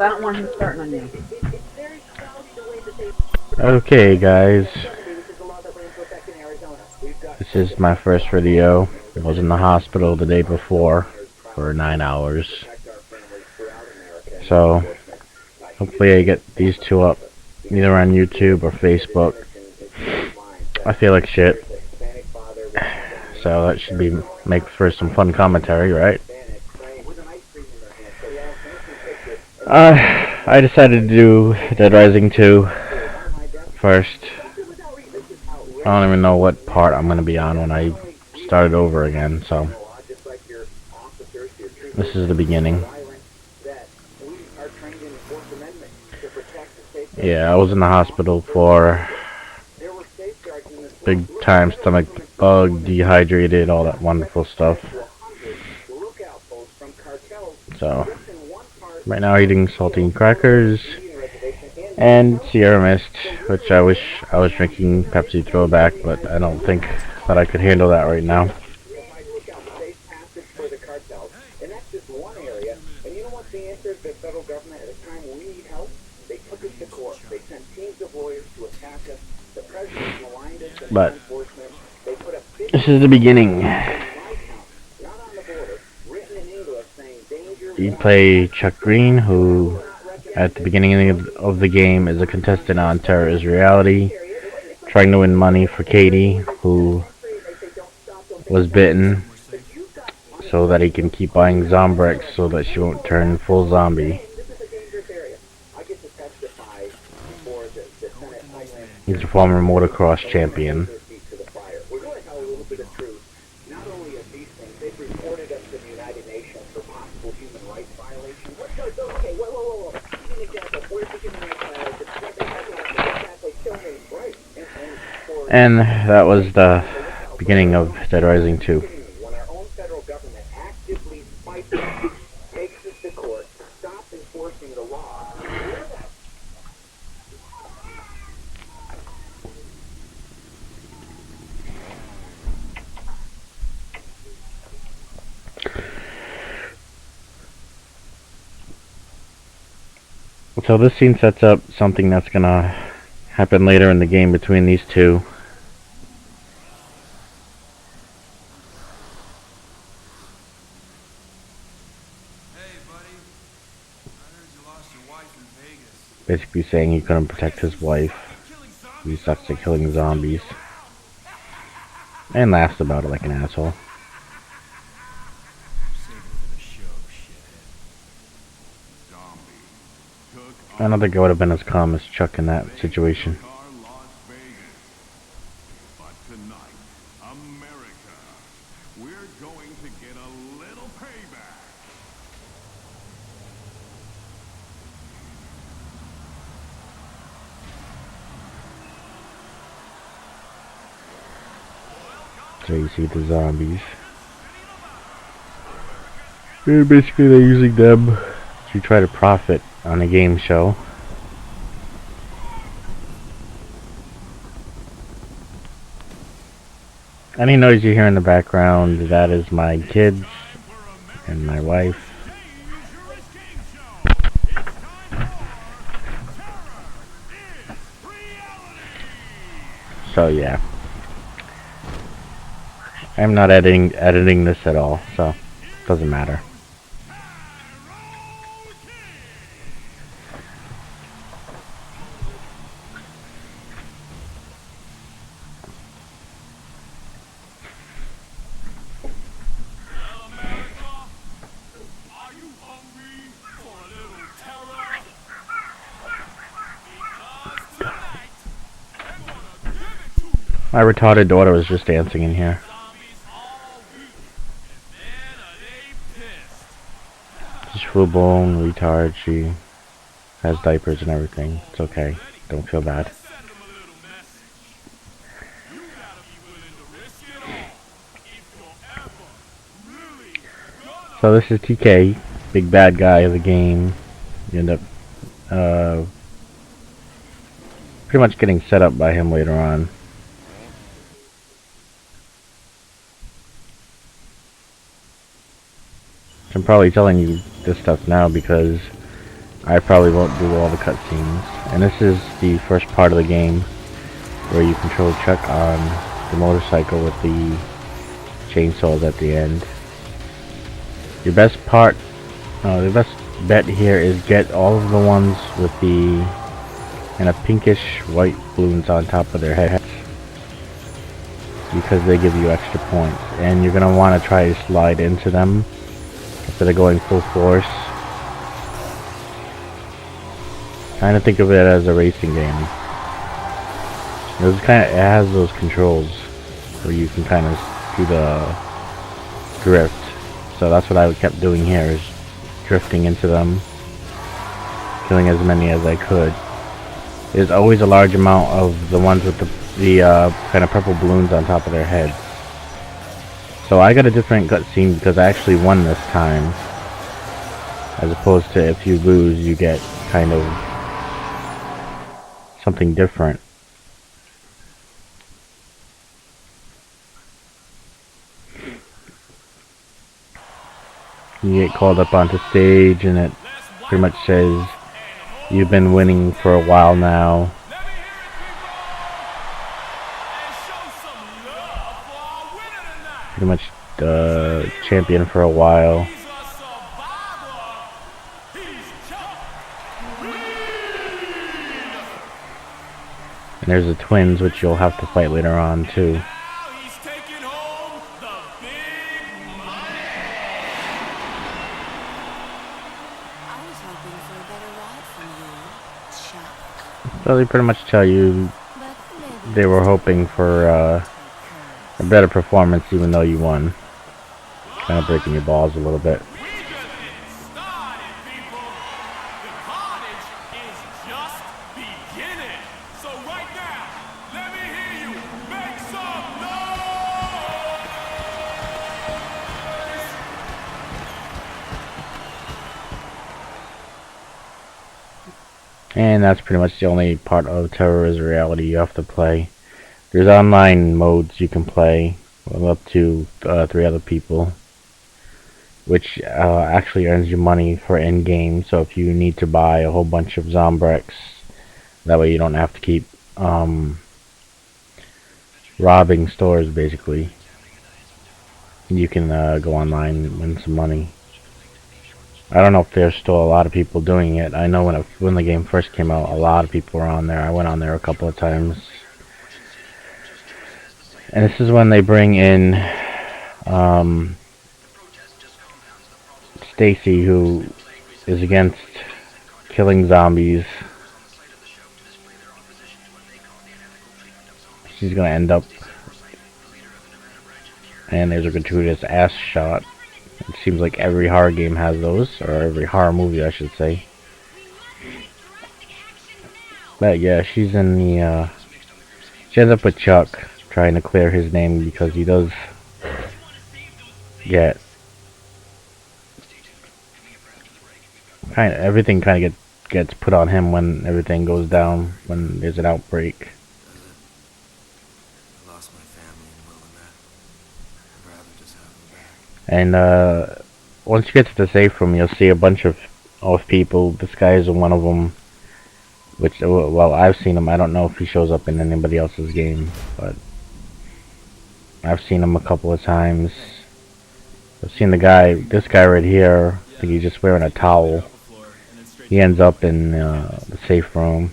I don't want him starting on you. Okay guys, this is my first video. I was in the hospital the day before for 9 hours. So, hopefully I get these two up either on YouTube or Facebook. I feel like shit. So that should make for some fun commentary, right? I decided to do Dead Rising 2 first. I don't even know what part I'm going to be on when I start it over again, so this is the beginning. Yeah, I was in the hospital for big time stomach bug, dehydrated, all that wonderful stuff. So, right now eating saltine crackers and Sierra Mist, which I wish I was drinking Pepsi Throwback, but I don't think that I could handle that right now. But this is the beginning. You play Chuck Green, who at the beginning of the game is a contestant on Terror is Reality, trying to win money for Katie, who was bitten, so that he can keep buying Zombrix so that she won't turn full zombie. He's a former motocross champion. And that was the beginning of Dead Rising 2. So this scene sets up something that's gonna happen later in the game between these two. Hey buddy, I heard you lost your wife in Vegas. Basically saying he couldn't protect his wife. He sucks at killing zombies. And laughs about it like an asshole. I don't think I would have been as calm as Chuck in that situation. But tonight, America, we're going to get a little payback. So you see the zombies. And basically they're using them to try to profit on a game show. Any noise you hear in the background, that is my kids and my wife. So yeah, I'm not editing this at all, so it doesn't matter. My retarded daughter was just dancing in here. She's full blown retard. She has diapers and everything. It's okay. Don't feel bad. So this is TK, big bad guy of the game. You end up pretty much getting set up by him later on. I'm probably telling you this stuff now because I probably won't do all the cutscenes. And this is the first part of the game where you control Chuck on the motorcycle with the chainsaws at the end. Your best part, the best bet here is get all of the ones with the kind of pinkish white balloons on top of their heads, because they give you extra points, and you're going to want to try to slide into them instead of going full force. Kind of think of it as a racing game. It has those controls where you can kind of do the drift. So that's what I kept doing here, is drifting into them, killing as many as I could. There's always a large amount of the ones with the kind of purple balloons on top of their heads. So I got a different cutscene because I actually won this time, as opposed to if you lose you get kind of something different. You get called up onto stage and it pretty much says you've been winning for a while now. Pretty much champion for a while. And there's the twins, which you'll have to fight later on too. So they pretty much tell you they were hoping for a better performance even though you won. Kind of breaking your balls a little bit. And that's pretty much the only part of Terror is Reality you have to play. There's online modes you can play with up to 3 other people, which actually earns you money for in-game. So if you need to buy a whole bunch of Zombrex, that way you don't have to keep robbing stores, basically. You can go online and win some money. I don't know if there's still a lot of people doing it. I know when the game first came out, a lot of people were on there. I went on there a couple of times. And this is when they bring in Stacy, who is against killing zombies. She's gonna end up, and there's a gratuitous ass shot. It seems like every horror game has those, or every horror movie I should say. But yeah, she's in the she ends up with Chuck, trying to clear his name because he does get everything kind of gets put on him when everything goes down, when there's an outbreak. And once you get to the safe room, you'll see a bunch of people. This guy is one of them, which, well, I've seen him. I don't know if he shows up in anybody else's game, but I've seen him a couple of times. I've seen this guy right here. I think he's just wearing a towel. He ends up in the safe room.